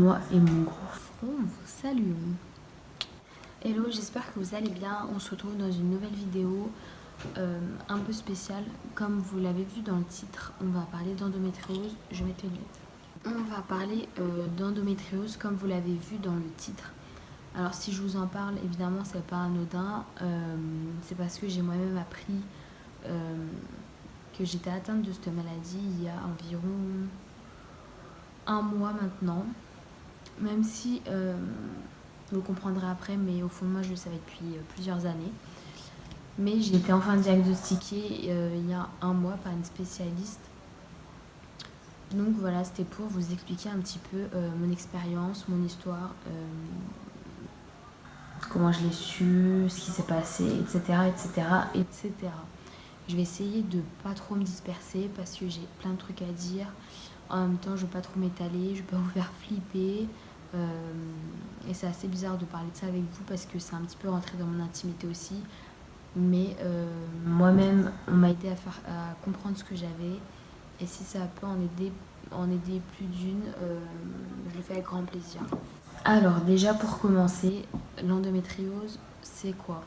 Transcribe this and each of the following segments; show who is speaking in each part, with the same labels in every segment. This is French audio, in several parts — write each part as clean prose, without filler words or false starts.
Speaker 1: moi et mon gros front vous saluons. Hello, j'espère que vous allez bien. On se retrouve dans une nouvelle vidéo un peu spéciale. Comme vous l'avez vu dans le titre, on va parler d'endométriose. Je vais mettre les lunettes. On va parler d'endométriose comme vous l'avez vu dans le titre. Alors si je vous en parle, évidemment c'est pas anodin. C'est parce que j'ai moi-même appris que j'étais atteinte de cette maladie il y a environ un mois maintenant. Même si vous comprendrez après, mais au fond de moi je le savais depuis plusieurs années. Mais j'ai été enfin diagnostiquée il y a un mois par une spécialiste. Donc voilà, c'était pour vous expliquer un petit peu mon expérience, mon histoire, comment je l'ai su, ce qui s'est passé, etc., etc., etc. Je vais essayer de pas trop me disperser parce que j'ai plein de trucs à dire. En même temps, je veux pas trop m'étaler, je veux pas vous faire flipper. Et c'est assez bizarre de parler de ça avec vous parce que c'est un petit peu rentré dans mon intimité aussi. Mais moi-même, on m'a aidé à comprendre ce que j'avais. Et si ça peut en aider plus d'une, je le fais avec grand plaisir. Alors déjà pour commencer, l'endométriose, c'est quoi?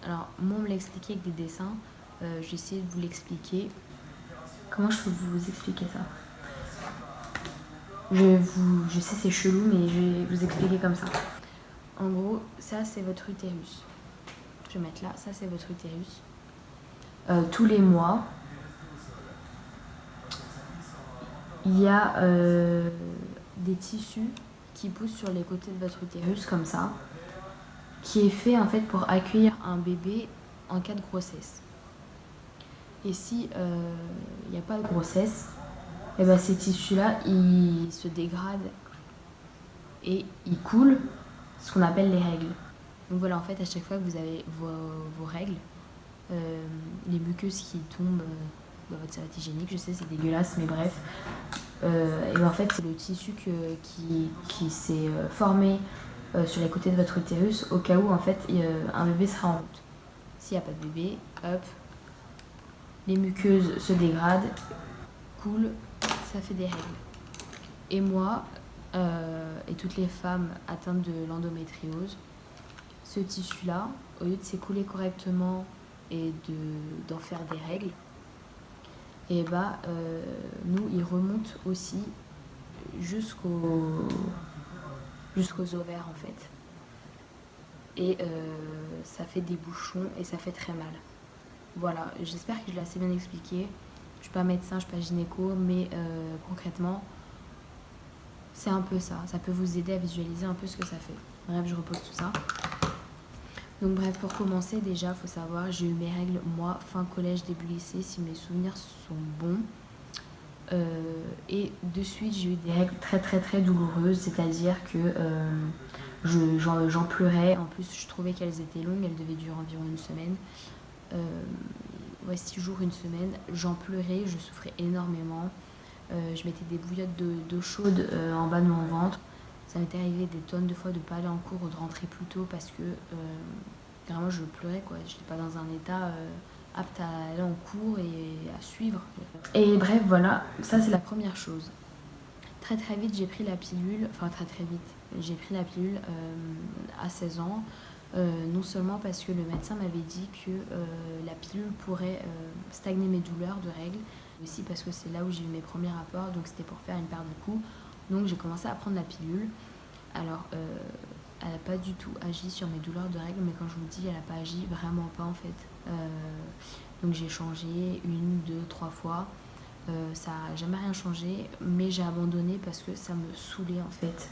Speaker 1: Alors moi on me l'a expliqué avec des dessins, j'ai essayé de vous l'expliquer. Comment je peux vous expliquer ça? Je sais c'est chelou mais je vais vous expliquer comme ça. En gros, ça c'est votre utérus. Je vais mettre là, ça c'est votre utérus. Tous les mois, il y a des tissus qui poussent sur les côtés de votre utérus comme ça, qui est fait en fait pour accueillir un bébé en cas de grossesse. Et si il n'y a pas de grossesse, et ben ces tissus-là, ils se dégradent et ils coulent, ce qu'on appelle les règles. Donc voilà, en fait, à chaque fois que vous avez vos règles, les muqueuses qui tombent dans votre serviette hygiénique, je sais c'est dégueulasse, mais bref, et ben en fait c'est le tissu qui s'est formé sur les côtés de votre utérus au cas où en fait un bébé sera en route. S'il n'y a pas de bébé, hop, les muqueuses se dégradent, coulent, ça fait des règles. Et moi, et toutes les femmes atteintes de l'endométriose, ce tissu-là, au lieu de s'écouler correctement et d'en faire des règles, et bah nous, il remonte aussi jusqu'aux ovaires en fait. Et ça fait des bouchons et ça fait très mal. Voilà, j'espère que je l'ai assez bien expliqué. Je suis pas médecin, je suis pas gynéco, mais concrètement, c'est un peu ça. Ça peut vous aider à visualiser un peu ce que ça fait. Bref, je repose tout ça. Donc bref, pour commencer, déjà, il faut savoir, j'ai eu mes règles, moi, fin collège, début lycée, si mes souvenirs sont bons. Et de suite, j'ai eu des règles très très très douloureuses, c'est-à-dire que j'en pleurais. En plus, je trouvais qu'elles étaient longues, elles devaient durer environ une semaine. 6 jours, une semaine, j'en pleurais, je souffrais énormément. Je mettais des bouillottes d'eau chaude en bas de mon ventre. Ça m'était arrivé des tonnes de fois de ne pas aller en cours ou de rentrer plus tôt parce que vraiment je pleurais quoi. Je n'étais pas dans un état apte à aller en cours et à suivre. Et bref, voilà, ça c'est la première chose. Très très vite j'ai pris la pilule, j'ai pris la pilule à 16 ans. Non seulement parce que le médecin m'avait dit que la pilule pourrait stagner mes douleurs de règles, mais aussi parce que c'est là où j'ai eu mes premiers rapports, donc c'était pour faire une paire de coups. Donc j'ai commencé à prendre la pilule. Alors elle n'a pas du tout agi sur mes douleurs de règles, mais quand je vous dis elle n'a pas agi, vraiment pas en fait. Donc j'ai changé 1, 2, 3 fois. Ça n'a jamais rien changé, mais j'ai abandonné parce que ça me saoulait en fait.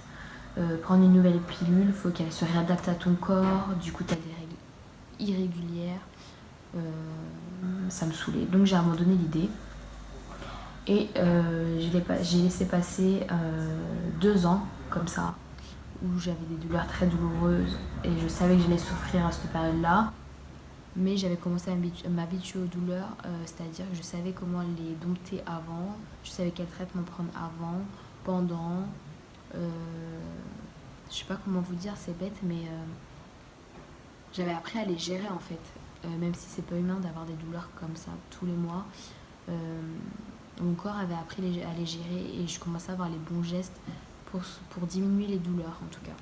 Speaker 1: Prendre une nouvelle pilule, il faut qu'elle se réadapte à ton corps, du coup tu as des règles irrégulières, ça me saoulait. Donc j'ai abandonné l'idée et j'ai laissé passer 2 ans comme ça, où j'avais des douleurs très douloureuses et je savais que j'allais souffrir à cette période-là. Mais j'avais commencé à m'habituer aux douleurs, c'est-à-dire que je savais comment les dompter avant, je savais quel traitement prendre avant, pendant. Je sais pas comment vous dire, c'est bête, mais j'avais appris à les gérer en fait. Même si c'est pas humain d'avoir des douleurs comme ça tous les mois. Mon corps avait appris à les gérer et je commençais à avoir les bons gestes pour diminuer les douleurs en tout cas.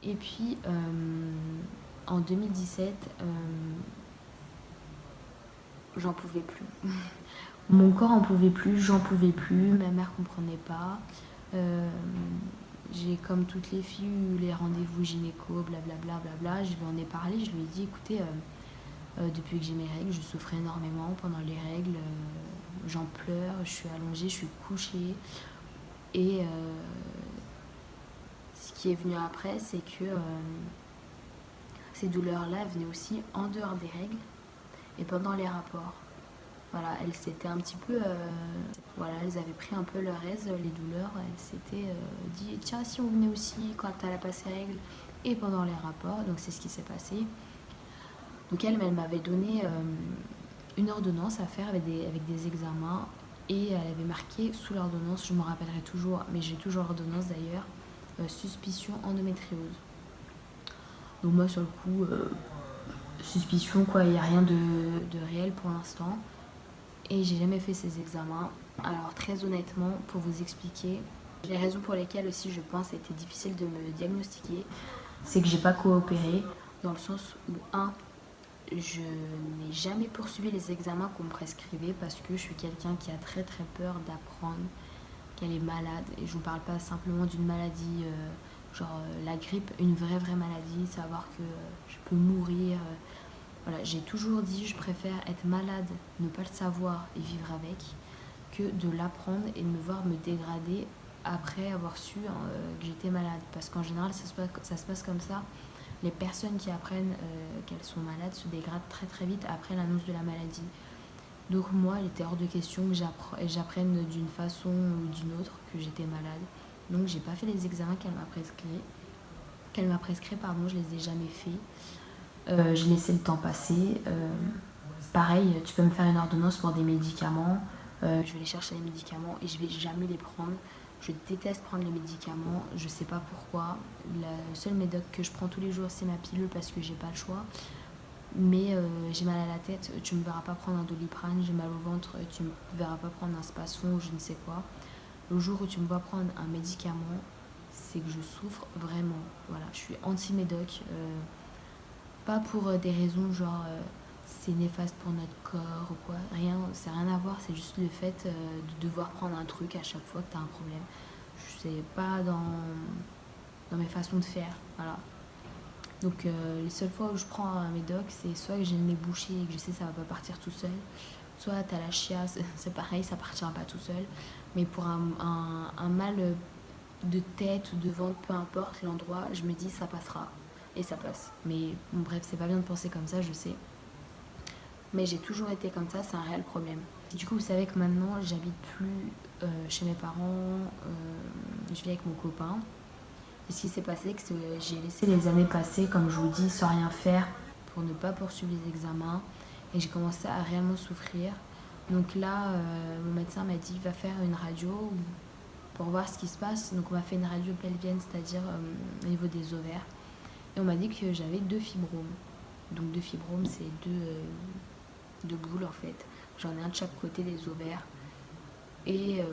Speaker 1: Et puis en 2017, j'en pouvais plus. Mon corps en pouvait plus, j'en pouvais plus, ma mère comprenait pas. J'ai, comme toutes les filles, eu les rendez-vous gynéco, blablabla, blabla. Je lui en ai parlé, je lui ai dit, écoutez, depuis que j'ai mes règles, je souffre énormément pendant les règles, j'en pleure, je suis allongée, je suis couchée. Et ce qui est venu après, c'est que ces douleurs-là venaient aussi en dehors des règles et pendant les rapports. Voilà, elles s'étaient un petit peu... voilà, elles avaient pris un peu leur aise, les douleurs. Elles s'étaient dit, tiens, si on venait aussi quand elle a passé règles et pendant les rapports. Donc c'est ce qui s'est passé. Donc elle m'avait donné une ordonnance à faire avec des examens. Et elle avait marqué sous l'ordonnance, je me rappellerai toujours, mais j'ai toujours l'ordonnance d'ailleurs, suspicion endométriose. Donc moi sur le coup, suspicion quoi, il n'y a rien de réel pour l'instant. Et j'ai jamais fait ces examens. Alors très honnêtement, pour vous expliquer, les raisons pour lesquelles aussi je pense que c'était difficile de me diagnostiquer, c'est que j'ai pas coopéré, dans le sens où je n'ai jamais poursuivi les examens qu'on me prescrivait parce que je suis quelqu'un qui a très très peur d'apprendre qu'elle est malade. Et je vous parle pas simplement d'une maladie genre la grippe, une vraie maladie, savoir que je peux mourir. Voilà, j'ai toujours dit je préfère être malade, ne pas le savoir et vivre avec, que de l'apprendre et de me voir me dégrader après avoir su que j'étais malade. Parce qu'en général, ça se passe comme ça. Les personnes qui apprennent qu'elles sont malades se dégradent très très vite après l'annonce de la maladie. Donc moi, il était hors de question que j'apprenne d'une façon ou d'une autre que j'étais malade. Donc j'ai pas fait les examens qu'elle m'a prescrits. Je les ai jamais faits. J'ai laissé le temps passer. Pareil, tu peux me faire une ordonnance pour des médicaments. Je vais aller chercher les médicaments et je vais jamais les prendre. Je déteste prendre les médicaments, je sais pas pourquoi. Le seul médoc que je prends tous les jours, c'est ma pilule parce que j'ai pas le choix. Mais j'ai mal à la tête, tu me verras pas prendre un Doliprane, j'ai mal au ventre, tu me verras pas prendre un Spasfon ou je ne sais quoi. Le jour où tu me vois prendre un médicament, c'est que je souffre vraiment. Voilà, je suis anti-médoc. Pas pour des raisons genre c'est néfaste pour notre corps ou quoi. Rien, c'est rien à voir, c'est juste le fait de devoir prendre un truc à chaque fois que tu as un problème. C'est pas dans mes façons de faire. Voilà. Donc les seules fois où je prends un médoc, c'est soit que j'ai le nez bouché et que je sais que ça va pas partir tout seul, soit t'as la chiasse, c'est pareil, ça partira pas tout seul. Mais pour un mal de tête ou de ventre, peu importe l'endroit, je me dis ça passera. Et ça passe. Mais bon, bref, c'est pas bien de penser comme ça, je sais. Mais j'ai toujours été comme ça, c'est un réel problème. Du coup, vous savez que maintenant, j'habite plus chez mes parents, je vis avec mon copain. Et ce qui s'est passé, c'est que j'ai laissé les années passer, comme je vous dis, sans rien faire pour ne pas poursuivre les examens. Et j'ai commencé à réellement souffrir. Donc là, mon médecin m'a dit, va faire une radio pour voir ce qui se passe. Donc on m'a fait une radio pelvienne, c'est-à-dire au niveau des ovaires. Et on m'a dit que j'avais 2 fibromes. Donc 2 fibromes, c'est deux boules en fait. J'en ai un de chaque côté des ovaires. Et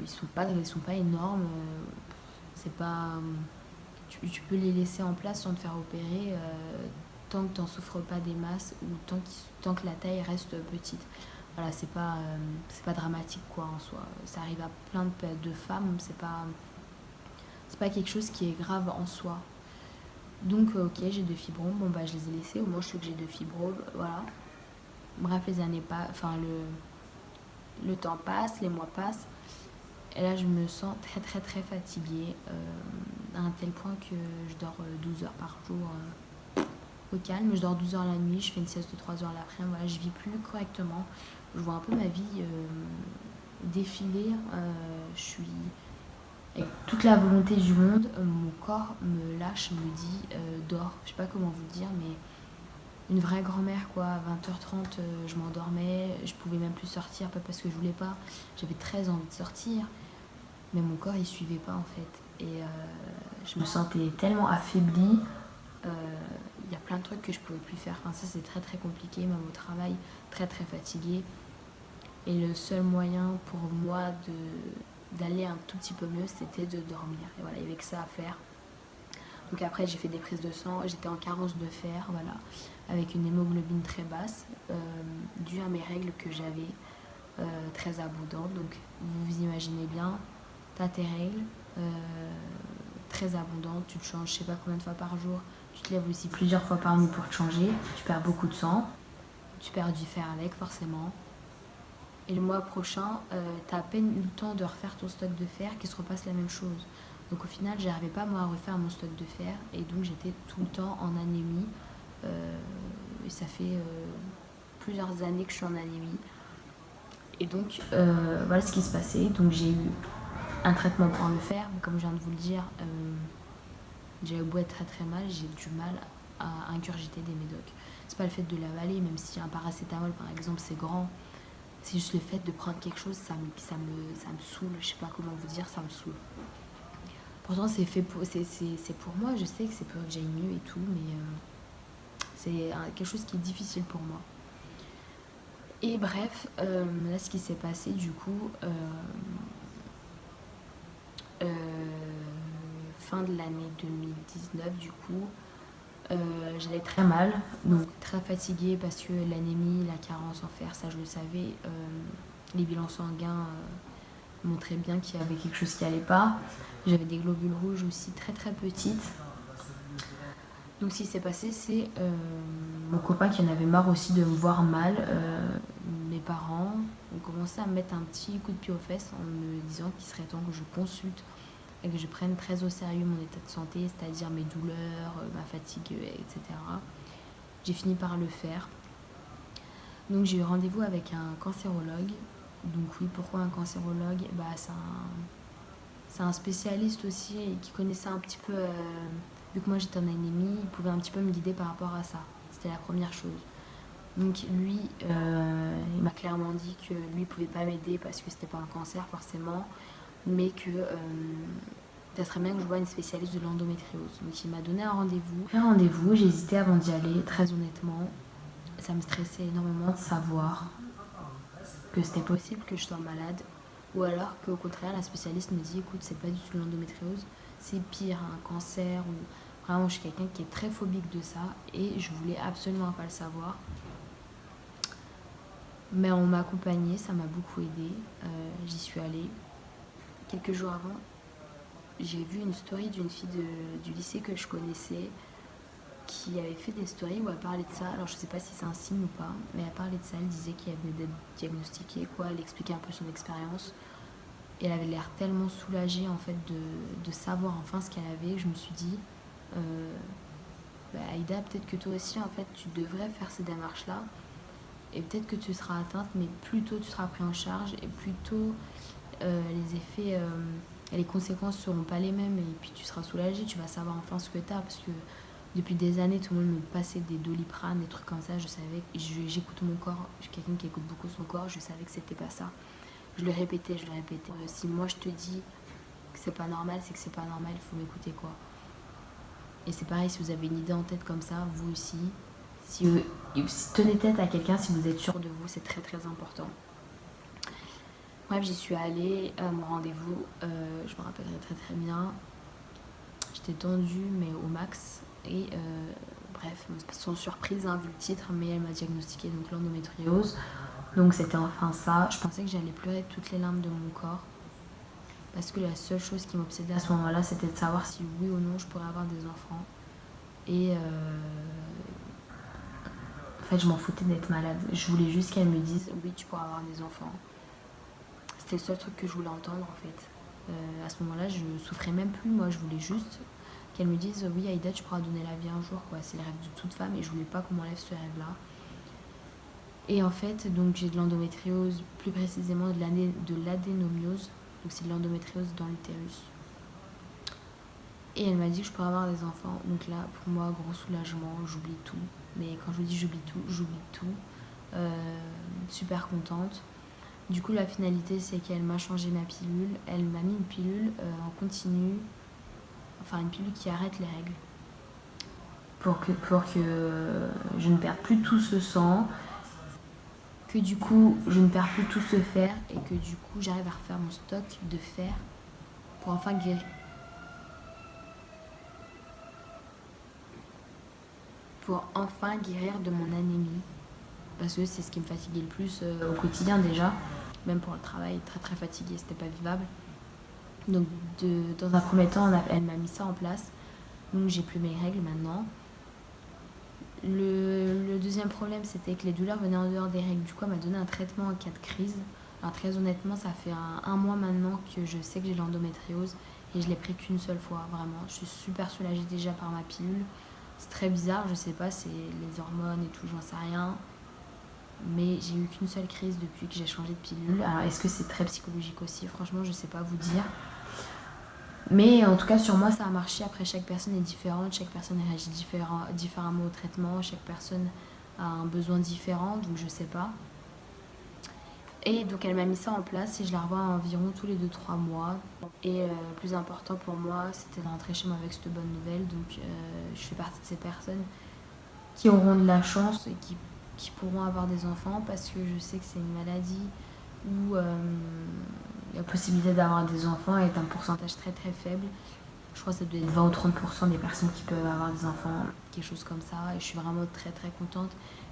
Speaker 1: ils sont pas énormes. C'est pas... tu peux les laisser en place sans te faire opérer tant que t'en souffres pas des masses ou tant que la taille reste petite. Voilà, c'est pas dramatique quoi en soi. Ça arrive à plein de femmes, c'est pas quelque chose qui est grave en soi. Donc ok, j'ai 2 fibromes, bon bah je les ai laissés, au moins je sais que j'ai 2 fibromes, voilà. Bref, les années passent, enfin le temps passe, les mois passent. Et là je me sens très très très fatiguée, à un tel point que je dors 12 heures par jour au calme. Je dors 12 heures la nuit, je fais une sieste de 3 heures l'après-midi, voilà, je vis plus correctement. Je vois un peu ma vie défiler, je suis avec toute la volonté du monde, mon corps me lâche, me dit dors. Je sais pas comment vous dire, mais une vraie grand-mère quoi. À 20h30, je m'endormais, je pouvais même plus sortir, pas parce que je voulais pas. J'avais très envie de sortir, mais mon corps il suivait pas en fait. Et je me sentais tellement affaiblie. Il y a plein de trucs que je pouvais plus faire. Enfin, ça c'est très très compliqué, même au travail, très très fatiguée. Et le seul moyen pour moi d'aller un tout petit peu mieux, c'était de dormir. Et voilà, il y avait que ça à faire. Donc après, j'ai fait des prises de sang, j'étais en carence de fer, voilà, avec une hémoglobine très basse, due à mes règles que j'avais très abondantes. Donc vous vous imaginez bien, tu as tes règles très abondantes, tu te changes je sais pas combien de fois par jour, tu te lèves aussi plusieurs fois par nuit pour te changer, tu perds beaucoup de sang, tu perds du fer avec forcément. Et le mois prochain, tu as à peine eu le temps de refaire ton stock de fer qu'il se repasse la même chose. Donc au final, j'arrivais pas moi à refaire mon stock de fer et donc j'étais tout le temps en anémie. Et ça fait plusieurs années que je suis en anémie. Et donc voilà ce qui se passait. Donc j'ai eu un traitement pour le fer, mais comme je viens de vous le dire, j'avais beau être très très mal, j'ai du mal à ingurgiter des médocs. C'est pas le fait de l'avaler, même si un paracétamol par exemple c'est grand. C'est juste le fait de prendre quelque chose, ça me saoule, je sais pas comment vous dire, ça me saoule. Pourtant c'est fait pour, c'est pour moi, je sais que c'est pour que j'aille mieux et tout, mais c'est quelque chose qui est difficile pour moi. Et bref, là ce qui s'est passé du coup, fin de l'année 2019 du coup, j'allais très mal, donc très fatiguée parce que l'anémie, la carence en fer, ça je le savais, les bilans sanguins montraient bien qu'il y avait quelque chose qui allait pas. J'avais des globules rouges aussi très très petites. Donc ce qui s'est passé, c'est mon copain qui en avait marre aussi de me voir mal, mes parents ont commencé à me mettre un petit coup de pied aux fesses en me disant qu'il serait temps que je consulte et que je prenne très au sérieux mon état de santé, c'est-à-dire mes douleurs, ma fatigue, etc. J'ai fini par le faire. Donc j'ai eu rendez-vous avec un cancérologue. Donc oui, pourquoi un cancérologue? Bah, c'est un spécialiste aussi et qui connaissait un petit peu, vu que moi j'étais en anémie, il pouvait un petit peu me guider par rapport à ça. C'était la première chose. Donc lui, il m'a clairement dit que lui pouvait pas m'aider parce que c'était pas un cancer forcément, mais que ça serait bien que je voie une spécialiste de l'endométriose. Donc il m'a donné un rendez-vous. J'ai un rendez-vous, j'ai hésité avant d'y aller, très honnêtement. Ça me stressait énormément de savoir que c'était possible que je sois malade, ou alors qu'au contraire la spécialiste me dit écoute c'est pas du tout l'endométriose, c'est pire, un cancer, ou vraiment je suis quelqu'un qui est très phobique de ça et je voulais absolument pas le savoir. Mais on m'a accompagnée, ça m'a beaucoup aidée, j'y suis allée. Quelques jours avant, j'ai vu une story d'une fille du lycée que je connaissais qui avait fait des stories où elle parlait de ça. Alors je sais pas si c'est un signe ou pas, mais elle parlait de ça, elle disait qu'elle venait d'être diagnostiquée, quoi. Elle expliquait un peu son expérience. Et elle avait l'air tellement soulagée en fait de savoir enfin ce qu'elle avait. Je me suis dit, Aïda, peut-être que toi aussi en fait tu devrais faire ces démarches-là. Et peut-être que tu seras atteinte, mais plus tôt tu seras pris en charge et plus tôt les effets et les conséquences seront pas les mêmes. Et puis tu seras soulagée, tu vas savoir enfin ce que tu as parce que depuis des années, tout le monde me passait des Doliprane, des trucs comme ça. Je savais, j'écoute mon corps. Je suis quelqu'un qui écoute beaucoup son corps. Je savais que c'était pas ça. Je le répétais, je le répétais. Si moi je te dis que c'est pas normal, c'est que c'est pas normal. Il faut m'écouter quoi. Et c'est pareil, si vous avez une idée en tête comme ça, vous aussi. Si tenez tête à quelqu'un, si vous êtes sûr de vous, c'est très très important. Bref, j'y suis allée à mon rendez-vous. Je me rappellerai très très bien. J'étais tendue, mais au max. Et bref, sans surprise, hein, vu le titre, mais elle m'a diagnostiqué donc l'endométriose. Donc c'était enfin ça. Je pensais que j'allais pleurer toutes les larmes de mon corps. Parce que la seule chose qui m'obsédait à ce moment-là, c'était de savoir si oui ou non je pourrais avoir des enfants. Et en fait, je m'en foutais d'être malade. Je voulais juste qu'elle me dise oui, tu pourras avoir des enfants. C'était le seul truc que je voulais entendre en fait. À ce moment-là, je souffrais même plus. Moi, je voulais juste qu'elle me dise oui Aïda tu pourras donner la vie un jour quoi. C'est le rêve de toute femme et je voulais pas qu'on m'enlève ce rêve là. Et en fait donc j'ai de l'endométriose, plus précisément de l'adénomiose, donc c'est de l'endométriose dans l'utérus. Et elle m'a dit que je pourrais avoir des enfants, donc là pour moi gros soulagement, j'oublie tout. Mais quand je vous dis j'oublie tout. Super contente. Du coup la finalité c'est qu'elle m'a changé ma pilule, elle m'a mis une pilule en continu, enfin une pilule qui arrête les règles pour que je ne perde plus tout ce sang. que du coup je ne perds plus tout ce fer et que du coup j'arrive à refaire mon stock de fer pour enfin guérir. Pour enfin guérir de mon anémie. Parce que c'est ce qui me fatiguait le plus au quotidien déjà. Même pour le travail, très très fatiguée, c'était pas vivable. Donc dans un premier temps, elle m'a mis ça en place. Donc j'ai plus mes règles maintenant. Le deuxième problème, c'était que les douleurs venaient en dehors des règles. Du coup, elle m'a donné un traitement en cas de crise. Alors très honnêtement, ça fait un mois maintenant que je sais que j'ai l'endométriose et je l'ai pris qu'une seule fois, vraiment. Je suis super soulagée déjà par ma pilule. C'est très bizarre, je sais pas, c'est les hormones et tout, j'en sais rien. Mais j'ai eu qu'une seule crise depuis que j'ai changé de pilule. Alors est-ce que c'est très psychologique aussi? Franchement, je sais pas vous dire. Mais en tout cas, sur moi, ça a marché. Après, chaque personne est différente, chaque personne réagit différemment au traitement, chaque personne a un besoin différent, donc je sais pas. Et donc, elle m'a mis ça en place et je la revois environ tous les 2-3 mois. Et le plus important pour moi, c'était de rentrer chez moi avec cette bonne nouvelle. Donc, je fais partie de ces personnes qui auront de la chance et qui pourront avoir des enfants parce que je sais que c'est une maladie où la possibilité d'avoir des enfants est un pourcentage très très faible. Je crois que ça doit être 20 ou 30% des personnes qui peuvent avoir des enfants, quelque chose comme ça. Et je suis vraiment très très contente,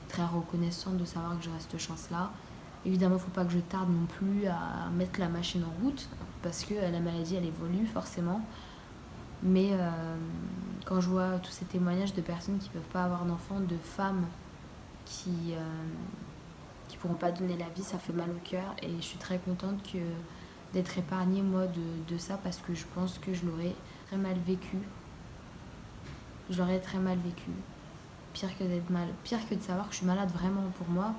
Speaker 1: très reconnaissante de savoir que j'aurai cette chance-là. Évidemment, il ne faut pas que je tarde non plus à mettre la machine en route parce que la maladie, elle évolue forcément. Mais quand je vois tous ces témoignages de personnes qui ne peuvent pas avoir d'enfants, de femmes qui pourront pas donner la vie, ça fait mal au cœur et je suis très contente d'être épargnée moi de ça parce que je pense que je l'aurais très mal vécu. Je l'aurais très mal vécu. Pire que de savoir que je suis malade vraiment pour moi.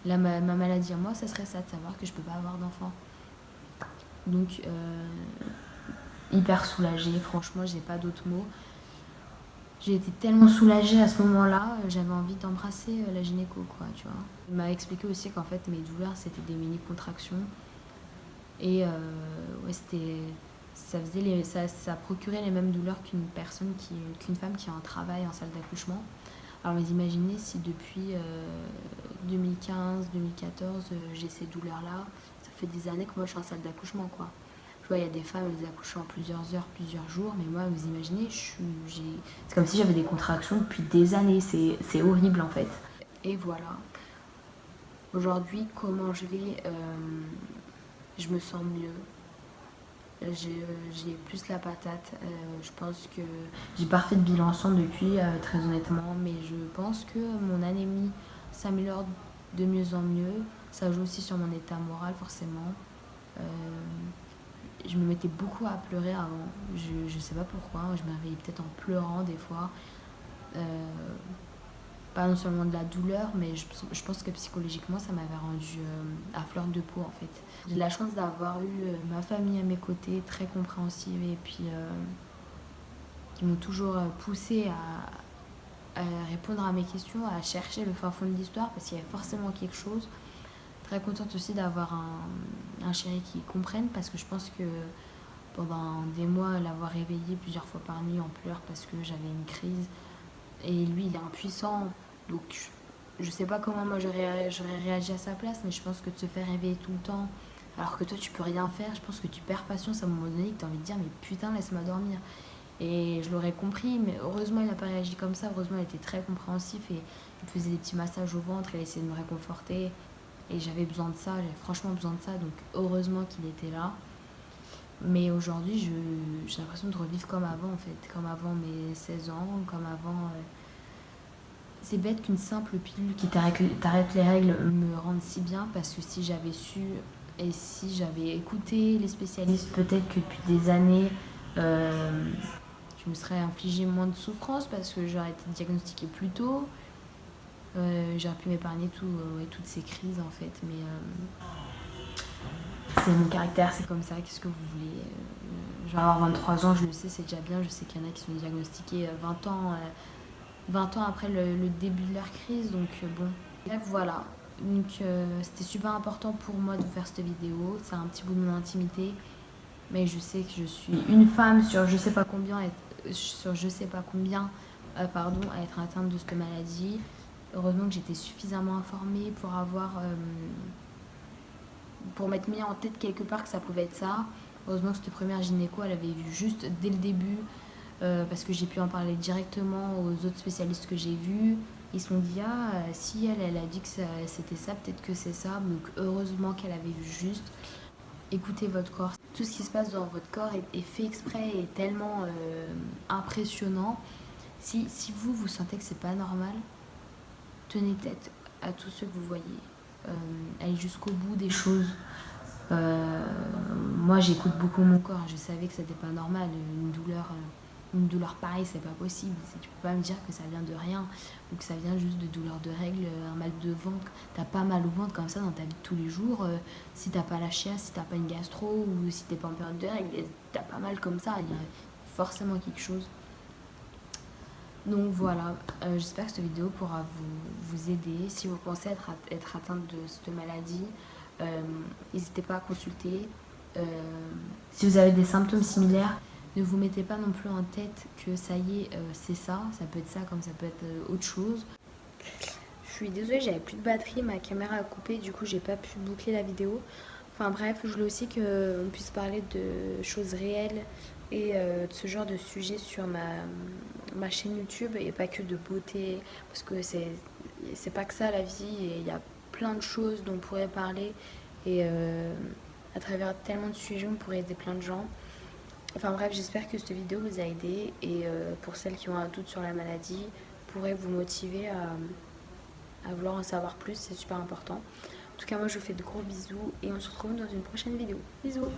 Speaker 1: Ma maladie à moi, ça serait ça, de savoir que je peux pas avoir d'enfant. Donc hyper soulagée, franchement, j'ai pas d'autres mots. J'ai été tellement soulagée à ce moment-là, j'avais envie d'embrasser la gynéco, quoi, tu vois. Il m'a expliqué aussi qu'en fait, mes douleurs, c'était des mini-contractions. Et ouais, ça procurait les mêmes douleurs qu'une femme qui a un travail en salle d'accouchement. Alors, mais imaginez si depuis 2015-2014, j'ai ces douleurs-là, ça fait des années que moi, je suis en salle d'accouchement, quoi. Je vois, il y a des femmes, elles accouchent en plusieurs heures, plusieurs jours, mais moi, vous imaginez, c'est comme si j'avais des contractions depuis des années, c'est horrible en fait. Et voilà. Aujourd'hui, comment je vais je me sens mieux. J'ai plus la patate. Je pense que j'ai pas refait de bilan sang depuis, très honnêtement, mais je pense que mon anémie s'améliore de mieux en mieux. Ça joue aussi sur mon état moral, forcément. Je me mettais beaucoup à pleurer avant. Je sais pas pourquoi. Je me réveillais peut-être en pleurant des fois. Pas non seulement de la douleur, mais je pense que psychologiquement, ça m'avait rendu à fleur de peau, en fait. J'ai la chance d'avoir eu ma famille à mes côtés, très compréhensive, et puis qui m'ont toujours poussée à répondre à mes questions, à chercher le fin fond de l'histoire, parce qu'il y avait forcément quelque chose. Très contente aussi d'avoir un chéri qui comprenne, parce que je pense que pendant des mois, l'avoir réveillé plusieurs fois par nuit en pleurs parce que j'avais une crise. Et lui, il est impuissant. Donc, je sais pas comment moi j'aurais réagi à sa place, mais je pense que de se faire réveiller tout le temps, alors que toi, tu peux rien faire, je pense que tu perds patience à un moment donné, que tu as envie de dire, mais putain, laisse-moi dormir. Et je l'aurais compris, mais heureusement, il n'a pas réagi comme ça. Heureusement, il était très compréhensif et il me faisait des petits massages au ventre, il essayait de me réconforter. Et j'avais besoin de ça, j'avais franchement besoin de ça, donc heureusement qu'il était là. Mais aujourd'hui, j'ai l'impression de revivre comme avant, en fait. Comme avant mes 16 ans, comme avant. C'est bête qu'une simple pilule qui t'arrête les règles me rende si bien, parce que si j'avais su et si j'avais écouté les spécialistes, peut-être que depuis des années, je me serais infligé moins de souffrance parce que j'aurais été diagnostiquée plus tôt. J'aurais pu m'épargner toutes ces crises, en fait. Mais c'est mon caractère, c'est comme ça, qu'est-ce que vous voulez. Je vais avoir 23 ans, je le sais, c'est déjà bien. Je sais qu'il y en a qui sont diagnostiqués 20 ans après le début de leur crise, donc bon. Bref, voilà. Donc c'était super important pour moi de faire cette vidéo. C'est un petit bout de mon intimité, mais je sais que je suis une femme sur je sais pas combien, à être atteinte de cette maladie. Heureusement que j'étais suffisamment informée pour m'être mis en tête quelque part que ça pouvait être ça. Heureusement que cette première gynéco, elle avait vu juste dès le début, parce que j'ai pu en parler directement aux autres spécialistes que j'ai vus. Ils se sont dit, ah, si elle a dit que c'était ça, peut-être que c'est ça. Donc heureusement qu'elle avait vu juste. Écoutez votre corps. Tout ce qui se passe dans votre corps est fait exprès et tellement impressionnant. Si vous sentez que c'est pas normal, tenez tête à tous ceux que vous voyez. Allez jusqu'au bout des choses. Moi, j'écoute beaucoup mon corps. Je savais que c'était pas normal. Une douleur pareille, c'est pas possible. Tu peux pas me dire que ça vient de rien ou que ça vient juste de douleur de règles, un mal de ventre. T'as pas mal au ventre comme ça dans ta vie de tous les jours. Si t'as pas la chiasse, si t'as pas une gastro ou si t'es pas en période de règles, t'as pas mal comme ça. Il y a forcément quelque chose. Donc voilà, j'espère que cette vidéo pourra vous aider. Si vous pensez être atteinte de cette maladie, n'hésitez pas à consulter. Si vous avez des symptômes similaires, ne vous mettez pas non plus en tête que ça y est, c'est ça. Ça peut être ça comme ça peut être autre chose. Je suis désolée, j'avais plus de batterie, ma caméra a coupé, du coup j'ai pas pu boucler la vidéo. Enfin bref, je voulais aussi qu'on puisse parler de choses réelles et de ce genre de sujet sur ma chaîne YouTube et pas que de beauté, parce que c'est pas que ça la vie, et il y a plein de choses dont on pourrait parler et à travers tellement de sujets on pourrait aider plein de gens. Enfin bref, j'espère que cette vidéo vous a aidé et pour celles qui ont un doute sur la maladie, pourrait vous motiver à vouloir en savoir plus, c'est super important. En tout cas, moi je vous fais de gros bisous et on se retrouve dans une prochaine vidéo. Bisous!